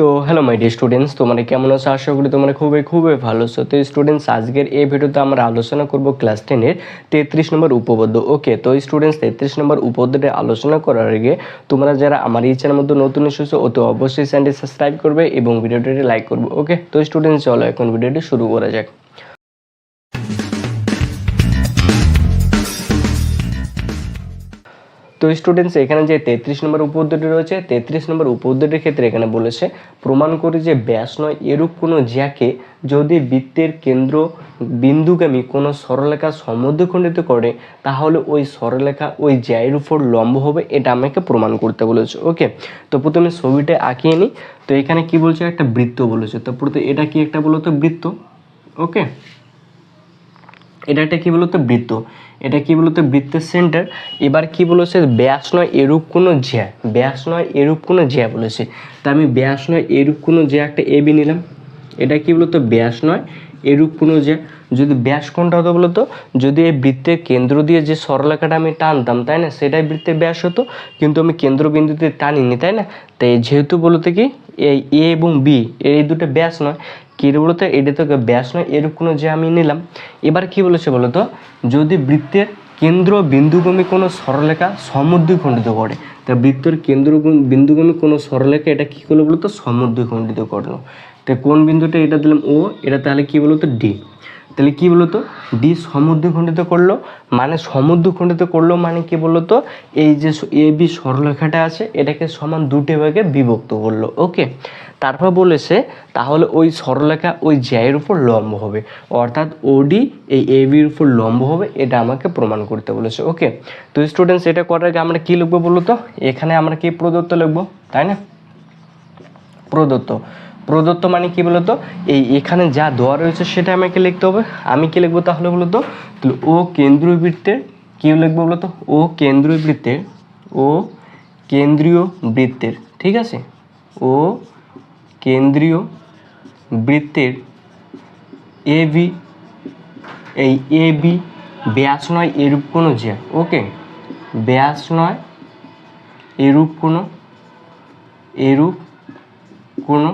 তো hello my dear students, তোমরা কেমন আছো? আশা করি তোমরা খুবই ভালো আছো। তো স্টুডেন্টস, আজকের এই ভিডিওতে আমরা আলোচনা করব ক্লাস 10-এর 33 নম্বর উপপাদ্য। ওকে, তো স্টুডেন্টস 33 নম্বর উপপাদ্যটা আলোচনা করার আগে তোমরা যারা আমার এই চ্যানেলের মধ্যে নতুন এসেছো তো অবশ্যই চ্যানেলটি সাবস্ক্রাইব করবে এবং ভিডিওটি লাইক করবে। ওকে, তো স্টুডেন্টস চলো এখন ভিডিওটি শুরু করা যাক। তো স্টুডেন্টস, এখানে যে 33 নম্বর উপপাদ্যটি রয়েছে, 33 নম্বর উপপাদ্যটির ক্ষেত্রে এখানে বলেছে প্রমাণ করি যে ব্যাস নয় এরূপ কোনো জ্যাকে যদি বৃত্তের কেন্দ্র বিন্দুগামী কোনো সরলরেখা সমদ্বিখণ্ডিত করে তাহলে ওই সরলরেখা ওই জ্যায়ের উপর লম্ব হবে, এটা আমাকে প্রমাণ করতে বলেছে। ওকে, তো প্রথমে ছবিটা আঁকিয়ে নিই। তো এখানে কি বলছে, একটা বৃত্ত বলেছে। তো প্রথমে এটা কি একটা বলতো বৃত্ত। ওকে, এটা একটা কি বলতো বৃত্ত, এটা কি বলতো বৃত্তের সেন্টার। এবার কি বলেছে, ব্যাস নয় এরূপ কোনো জ্যা, ব্যাস নয় এরূপ কোনো জ্যা বলেছে। তা আমি ব্যাস নয় এরূপ কোনো জ্যা একটা এবি নিলাম। এটা কি বলতো ব্যাস নয় এরূপ কোনো জ্যা। যদি ব্যাস কোনটা হতো বলতো, যদি এই বৃত্তের কেন্দ্র দিয়ে যে সরলরেখাটা আমি টানতাম, তাই না, সেটাই বৃত্তের ব্যাস হতো, কিন্তু আমি কেন্দ্রবিন্দুতে টানিনি, তাই না। তাই যেহেতু বলতে কি এই এ এবং বি এই দুটো ব্যাস নয়, কি বলতো এটা তো ব্যাস নয় এরূপ কোনো যে আমি নিলাম। এবার কি বলেছে বলতো, যদি বৃত্তের কেন্দ্র বিন্দুগামী কোনো সরলরেখা সমদ্বিখণ্ডিত করে, তা বৃত্তের কেন্দ্র বিন্দুগামী কোনো সরলরেখা এটা কি করলো বলতো সমদ্বিখণ্ডিত করলো। তো কোন বিন্দুটা, এটা দিলাম ও, এটা তাহলে কি বলতো ডি। তাহলে কি বলতো ডি সমদ্বিখণ্ডিত করলো, মানে সমদ্বিখণ্ডিত করলো মানে কি বলতো, এই যে এ বি সরলরেখাটা আছে এটাকে সমান দুটি ভাগে বিভক্ত করলো। ওকে, তারপর বলেছে তাহলে ওই সরলরেখা ওই জ্যায়ের উপর লম্ব হবে, অর্থাৎ ওডি এই এ বির উপর লম্ব হবে, এটা আমাকে প্রমাণ করতে বলেছে। ওকে, তো স্টুডেন্টস, এটা করার আগে আমরা কি লিখবো বলতো, এখানে আমরা কি প্রদত্ত লিখবো, তাই না। প্রদত্ত মানে কি বলতো, এই এখানে যা দেওয়া রয়েছে সেটা আমাকে লিখতে হবে। আমি কি লিখবো তাহলে বলতো, তাহলে ও কেন্দ্রীয় বৃত্তের কি লিখবো বলতো, ও কেন্দ্রীয় বৃত্তের, ঠিক আছে, ও কেন্দ্রীয় বৃত্তের এ বি, এই এ বি ব্যাস নয় এরূপ কোনো জ্যা। ওকে, ব্যাস নয় এরূপ কোনো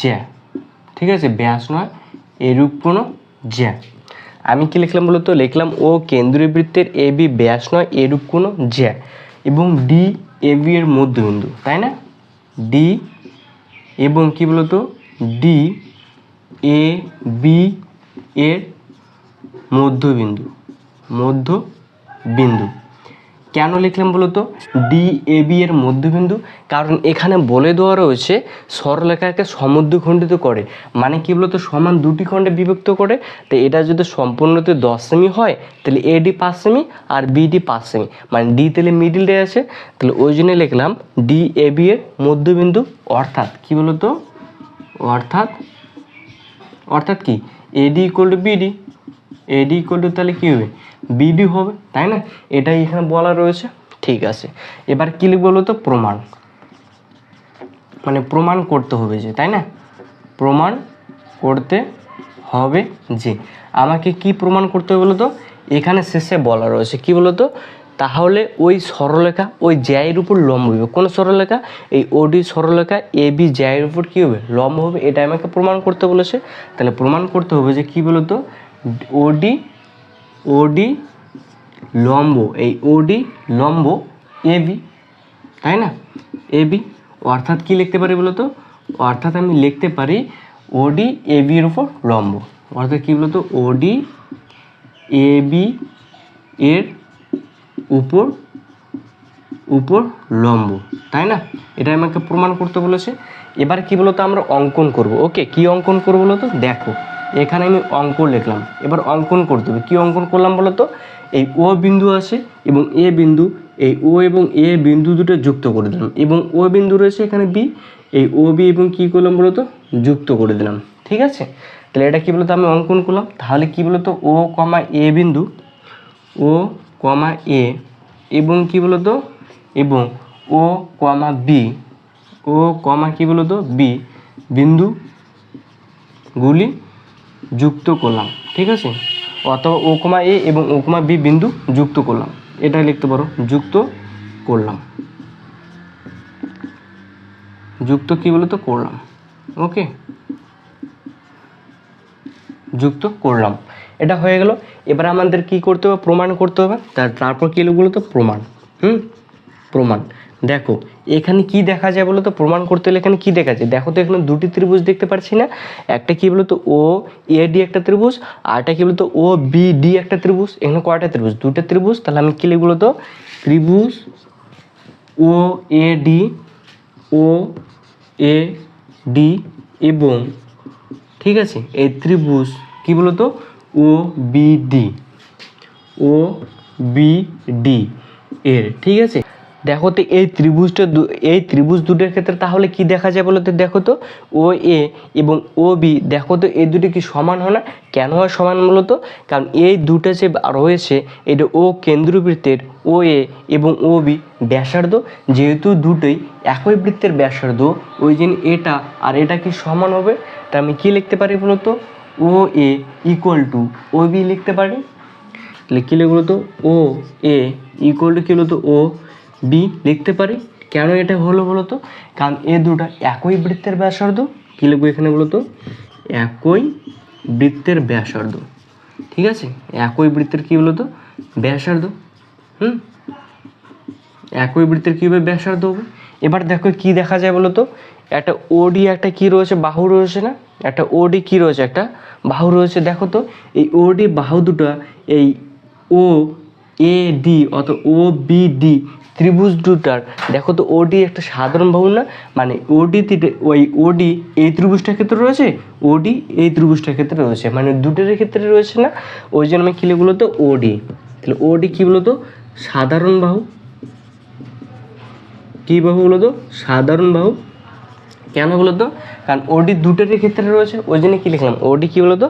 জ্যা, ঠিক আছে, ব্যাস নয় এরূপ কোনো জ্যা। আমি কি লিখলাম বলতো, লিখলাম ও কেন্দ্রীয় বৃত্তের এ বি ব্যাস নয় এরূপ কোনো জ্যা এবং ডি এ বি এর মধ্যবিন্দু, তাই না, ডি এবং কি বলতো ডি এ বি এর মধ্যবিন্দু। কেন লিখলাম বলতো ডি এ বি এর মধ্যবিন্দু, কারণ এখানে বলে দেওয়া রয়েছে সরলরেখাকে সমদ্বিখণ্ডিত করে, মানে কি বলতো সমান দুটি খণ্ডে বিভক্ত করে। তো এটা যদি সম্পূর্ণতে 10 সেমি হয় তাহলে এডি 5 সেমি আর বিডি 5 সেমি, মানে ডি তাহলে মিডিলে আছে, তাহলে ওই জন্য লিখলাম ডি এ বি এর মধ্যবিন্দু, অর্থাৎ কি বলতো, অর্থাৎ কি এডি equal to BD, eddy equal to তাহলে কি হবে বিডি হবে, তাই না, এটাই এখানে বলা রয়েছে। ঠিক আছে, এবার কি লিখবো বলতো, প্রমাণ করতে হবে যে, তাই না, প্রমাণ করতে হবে যে, আমাকে কি প্রমাণ করতে হবে বলতো, এখানে শেষে বলা রয়েছে কি বলতো, তাহলে ওই সরলরেখা ওই জ্যায়ের উপর লম্ব হবে, কোন সরলরেখা, এই ওডি সরলরেখা এ বি জ্যায়ের উপর কি হবে লম্ব হবে, এটা আমাকে প্রমাণ করতে বলেছে। তাহলে প্রমাণ করতে হবে যে কি বলতো, ওডি লম্ব, এই ওডি লম্ব এ বি, তাই না, এ বি, অর্থাৎ কি লিখতে পারি বলতো, অর্থাৎ আমি লিখতে পারি ওডি এ বি এর উপর লম্ব, অর্থাৎ কি বলতো ওডি এ বি এর উপর লম্ব, তাই না, এটা আমাকে প্রমাণ করতে বলেছে। এবার কি বলতো আমরা অঙ্কন করব। ওকে, কি অঙ্কন করবো বলতো, দেখো এখানে আমি অঙ্ক লিখলাম, এবার অঙ্কন করতে হবে। কি অঙ্কন করলাম বলতো, এই ও বিন্দু আছে এবং এ বিন্দু, এই ও এবং এ বিন্দু দুটো যুক্ত করে দিলাম এবং ও বিন্দু রয়েছে এখানে বি, এই ও বি এবং কি করলাম বলতো যুক্ত করে দিলাম, ঠিক আছে। তাহলে এটা কি বলতো আমি অঙ্কন করলাম, তাহলে কি বলতো ও কমা এ বিন্দু, ও কমা এ এবং কি বলতো এবং ও কমা বি, ও কমা কি বলতো বি বিন্দুগুলি যুক্ত করলাম, ঠিক আছে, অথবা ও কমা এ এবং ও কমা বি বিন্দু যুক্ত করলাম, এটা লিখতে পারো যুক্ত করলাম। যুক্ত কি বলতো করলাম, ওকে, যুক্ত করলাম, এটা হয়ে গেল। এবার আমাদের কি করতে হবে, প্রমাণ করতে হবে। তারপর কি হলো বলো তো, প্রমাণ। প্রমাণ। দেখো এখানে কি দেখা যায় বলো তো, প্রমাণ করতে হলে এখানে কি দেখা যায়, দেখো তো এখানে দুটি ত্রিভুজ দেখতে পাচ্ছি না, একটা কি বলতো ও এ ডি একটা ত্রিভুজ, আর একটা কি বলতো ও বি ডি একটা ত্রিভুজ। এখানে কয়টা ত্রিভুজ, দুটো ত্রিভুজ। তাহলে আমি কি লিখব বলতো, ত্রিভুজ ও A D, O A D এবং ঠিক আছে এই ত্রিভুজ কি বলতো ও বি ডি, ও বি ডি এর, ঠিক আছে। দেখো তো এই ত্রিভুজ দুটোর ক্ষেত্রে তাহলে কি দেখা যায় বলো তো, দেখো তো ও এ এবং ও বি, দেখো তো এই দুটো কি সমান হয় না, কেন হয় সমান বলো তো, কারণ এই দুটো যে রয়েছে এটা ও কেন্দ্রবৃত্তের ও এ এবং ও বি ব্যাসার্ধ, যেহেতু দুটোই একই বৃত্তের ব্যাসার্ধ ওই জন্য এটা আর এটা কি সমান হবে। তা আমি কি লিখতে পারি বলো তো, ও এ ইকুয়াল টু ও বি লিখতে পারি। কি লিখব বলতো, ও এ ইকুয়াল টু কি বলতো ও বি লিখতে পারি। কেন এটা হলো বলতো, কারণ এ দুটো একই বৃত্তের ব্যাসার্ধ। কি লিখবো এখানে বলতো, একই বৃত্তের ব্যাসার্ধ, ঠিক আছে, একই বৃত্তের কি বলতো ব্যাসার্ধ। একই বৃত্তের কি হবে, ব্যাসার্ধ হবে। এবার দেখো কি দেখা যায় বলতো, একটা ওডি একটা কি রয়েছে, বাহু রয়েছে না, একটা ওডি কি রয়েছে, একটা বাহু রয়েছে। দেখো তো এই ওডি বাহু দুটো এই ও এ ডি অথবা ও বি ডি ত্রিভুজ দুটার, দেখো তো ওডি একটা সাধারণ বাহু না, মানে ওডি ওই ওডি এই ত্রিভুজটার ক্ষেত্রে রয়েছে, ওডি এই ত্রিভুজটার ক্ষেত্রে রয়েছে, মানে দুটোর ক্ষেত্রে রয়েছে না, ওই জন্য আমি কি লিখব বলতো ওডি। তাহলে ওডি কি বলতো, সাধারণ বাহু। কি বাহু বলতো, সাধারণ বাহু। কেন বলতো, কারণ ওডি দুটোর ক্ষেত্রে রয়েছে ওই জন্য কি লিখলাম, ওডি কি বলতো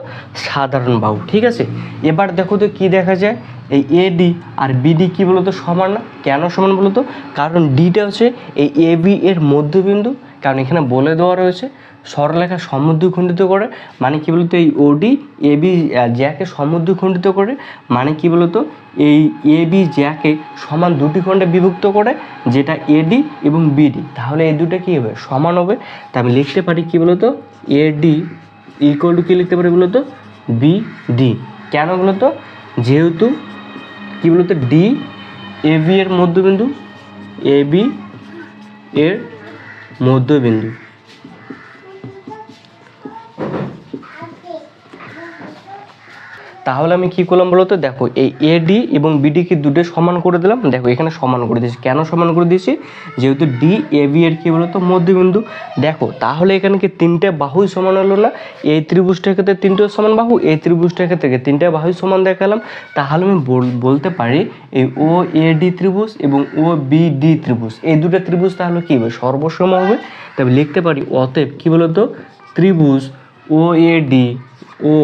সাধারণ বাহু, ঠিক আছে। এবার দেখো তো কি দেখা যায়, এই এডি আর বিডি কি বলতো সমান না, কেন সমান বলতো, কারণ ডিটা হচ্ছে এই এ বি এর মধ্যবিন্দু, কারণ এখানে বলে দেওয়া রয়েছে সরলরেখা সমদ্বিখণ্ডিত করে, মানে কি বলতো এই ওডি এ বি জ্যাকে সমদ্বিখণ্ডিত করে, মানে কি বলতো এই এ বি জ্যাকে সমান দুটি খণ্ডে বিভক্ত করে, যেটা এডি এবং বিডি, তাহলে এই দুটো কী হবে, সমান হবে। তা আমি লিখতে পারি কি বলতো এডি ইকুয়াল টু কী লিখতে পারি বলতো বিডি। কেন বলতো, যেহেতু কি বলতো ডি এ বি এর মধ্যবিন্দু, এ বি এর মধ্যবিন্দু, তাহলে আমি কি করলাম বলতো, দেখো এই এডি এবং বিডিকে দুটো সমান করে দিলাম। দেখো এখানে সমান করে দিয়েছি, কেন সমান করে দিয়েছি, যেহেতু ডি এ বি এর কি বলতো মধ্যবিন্দু। দেখো তাহলে এখানে কি তিনটে বাহুই সমান হলো না, এই ত্রিভুজটার ক্ষেত্রে তিনটে সমান বাহু, এই ত্রিভুজটার ক্ষেত্রে তিনটে বাহুই সমান দেখালাম। তাহলে আমি বলতে পারি এই ও এ ডি ত্রিভুজ এবং ও বি ডি ত্রিভুজ, এই দুটো ত্রিভুজ তাহলে কি হবে, সর্বসম হবে। তবে লিখতে পারি অতএব কি বলতো, ত্রিভুজ ও A D, O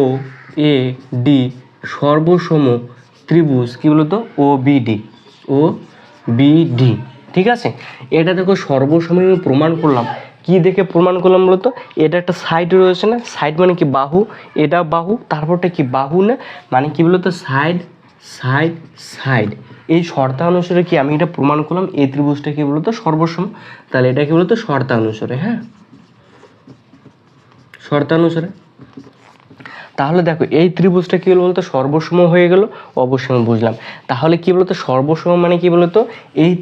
A D সর্বসম ত্রিভুজ কি বলতো ও বিডি, ও বিডি, ঠিক আছে। এটা দেখো সর্বসম আমি প্রমাণ করলাম, কি দেখে প্রমাণ করলাম বলতো, এটা একটা সাইড রয়েছে না, সাইড মানে কি বাহু, এটা বাহু, তারপরটা কি বাহু না, মানে কি বলতো সাইড সাইড সাইড, এই শর্তানুসারে কি আমি এটা প্রমাণ করলাম এই ত্রিভুজটা কি বলতো সর্বসম। তাহলে এটা কি বলতো শর্তানুসারে, হ্যাঁ শর্তানুসারে। তাহলে দেখো এই ত্রিভুজটা কী হলো বলতো সর্বসম হয়ে গেল, অবশ্যই আমি বুঝলাম। তাহলে কী বলতো সর্বসম মানে কি বলতো, এই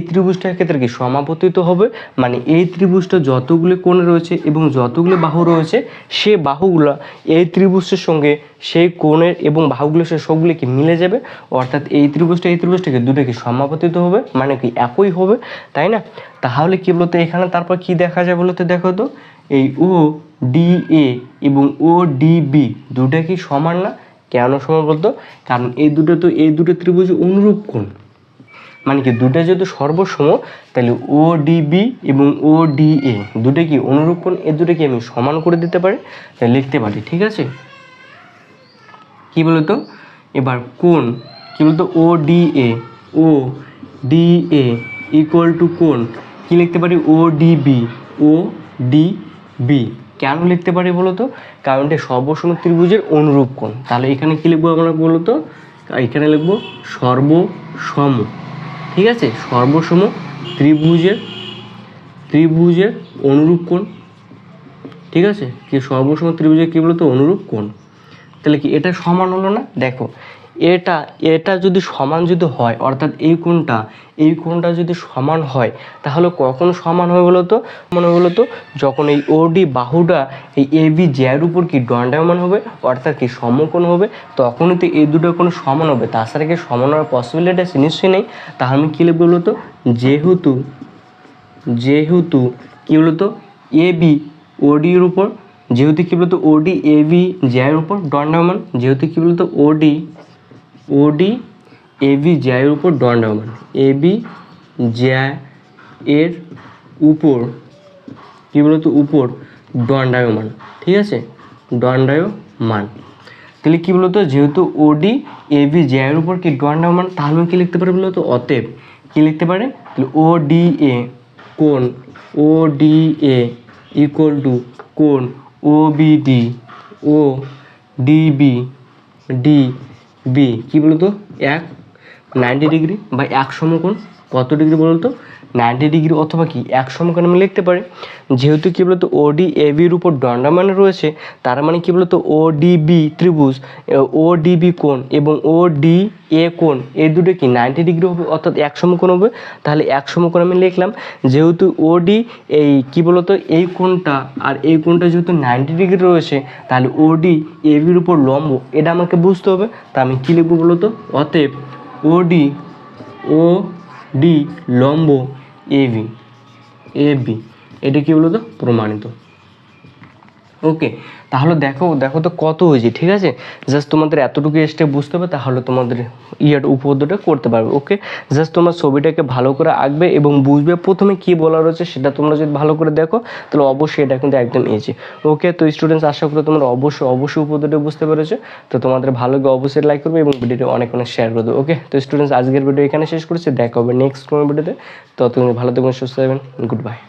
ত্রিভুজটার ক্ষেত্রে কি সমাপতিত হবে, মানে এই ত্রিভুজটা যতগুলি কোণ রয়েছে এবং যতগুলি বাহু রয়েছে সে বাহুগুলো এই ত্রিভুজের সঙ্গে সেই কোণের এবং বাহুগুলো সে সবগুলি কি মিলে যাবে, অর্থাৎ এই ত্রিভুজটাকে দুটো কি সমাপতিত হবে, মানে কি একই হবে, তাই না। তাহলে কি বলতো এখানে তারপর কি দেখা যায় বলতো, দেখো তো এই ও ডি এ এবং ও ডি বি দুটো কি সমান না, কেন সমান বলতো, কারণ এই দুটো ত্রিভুজ অনুরূপ কোণ, মানে কি দুটো যেহেতু সর্বসম তাহলে ও ডি বি এবং ও ডি এ দুটো কি অনুরূপ কোণ, এই দুটো কি আমি সমান করে দিতে পারি, তাই লিখতে পারি, ঠিক আছে। কি বলতো এবার কোণ কি বলতো ও ডি এ ইকুয়াল টু কোণ কি লিখতে পারি ও ডি বি, কেন লিখতে পারি বলতো, কারণ এটা সর্বসম ত্রিভুজের অনুরূপ কোণ। তাহলে এখানে কি লিখবো আমরা বলতো, এখানে লিখবো সর্বসম, ঠিক আছে, সর্বসম ত্রিভুজের ত্রিভুজের অনুরূপ কোণ, ঠিক আছে, কি সর্বসম ত্রিভুজের কী বলতো অনুরূপ কোণ। তাহলে কি এটা সমান হলো না? দেখো এটা যদি সমান যদি হয়, অর্থাৎ এই কোণটা যদি সমান হয়, তাহলে কখন সমান হয় বলো তো? মনে হলো তো যখন এই ওডি বাহুটা এই এবি জ্যার উপর কি দণ্ডায়মান হবে, অর্থাৎ কি সমকোণ হবে, তখনই তো এই দুটো কোণ সমান হবে। তাছাড়া কি সমান হওয়ার পসিবিলিটি আছে? নিশ্চয়ই নেই। তাহলে আমি কী লিখবো বলো তো? যেহেতু কী বলতো এবি ওডির উপর, যেহেতু কী বলতো ওডি এবি জ্যার উপর দণ্ডায়মান, যেহেতু কী বলতো ওডি এবি জ্যায়ের উপর দণ্ডায়মান, এবি জ্যা এর উপর কী বলতো উপর দণ্ডায়মান, ঠিক আছে, দণ্ডায়মান। তাহলে কী বলতো যেহেতু ওডি এবি জ্যায়ের উপর কি দণ্ডায়মান, তাহলে আমি কী লিখতে পারি বলতো? অতএব কী লিখতে পারে? তাহলে ওডিএ কোণ, ওডিএ ইকুয়াল টু কোণ ওবিডি ও ডিবি ডিবি কী বলতো 90 ডিগ্রি বা এক সমকোণ। কত ডিগ্রি বলতো? 90 ডিগ্রি, অথবা কি এক সমকোণ আমি লিখতে পারি। যেহেতু কী বলতো ওডি এবির উপর দণ্ডায়মান রয়েছে, তার মানে কী বলতো ওডিবি ত্রিভুজ, ওডিবি কোণ এবং ওডি এ কোণ এই দুটো কি 90 ডিগ্রি হবে, অর্থাৎ এক সমকোণ হবে। তাহলে এক সমকোণ আমি লিখলাম। যেহেতু ওডি এই কী বলতো এই কোণটা আর এই কোণটা যেহেতু 90 ডিগ্রি রয়েছে, তাহলে ওডি এবির উপর লম্ব, এটা আমাকে বুঝতে হবে। তা আমি কী লিখবো বলতো? অতএব ওডি লম্ব এবি এটা কী বলতো প্রমাণিত। ওকে, তাহলে দেখো তো কত হয়েছে, ঠিক আছে। জাস্ট তোমাদের এতটুকু স্টেপ বুঝতে হবে, তাহলে তোমাদের উপপাদ্যটা করতে পারবে। ওকে, জাস্ট তোমার ছবিটাকে ভালো করে আঁকবে এবং বুঝবে প্রথমে কি বলা রয়েছে, সেটা তোমরা যদি ভালো করে দেখো তাহলে অবশ্যই এটা কিন্তু একদম ইজি। ওকে, তো স্টুডেন্টস আশা করি তোমরা অবশ্যই উপপাদ্যটা বুঝতে পেরেছো। তো তোমাদের ভালো লাগে অবশ্যই লাইক করবে এবং ভিডিওটা অনেক শেয়ার করে দেবে। ওকে, তো স্টুডেন্টস আজকের ভিডিও এখানে শেষ করছি, দেখা হবে নেক্সট কোনো ভিডিওতে। ততক্ষণ ভালো থাকবেন, সুস্থ থাকবেন, গুড বাই।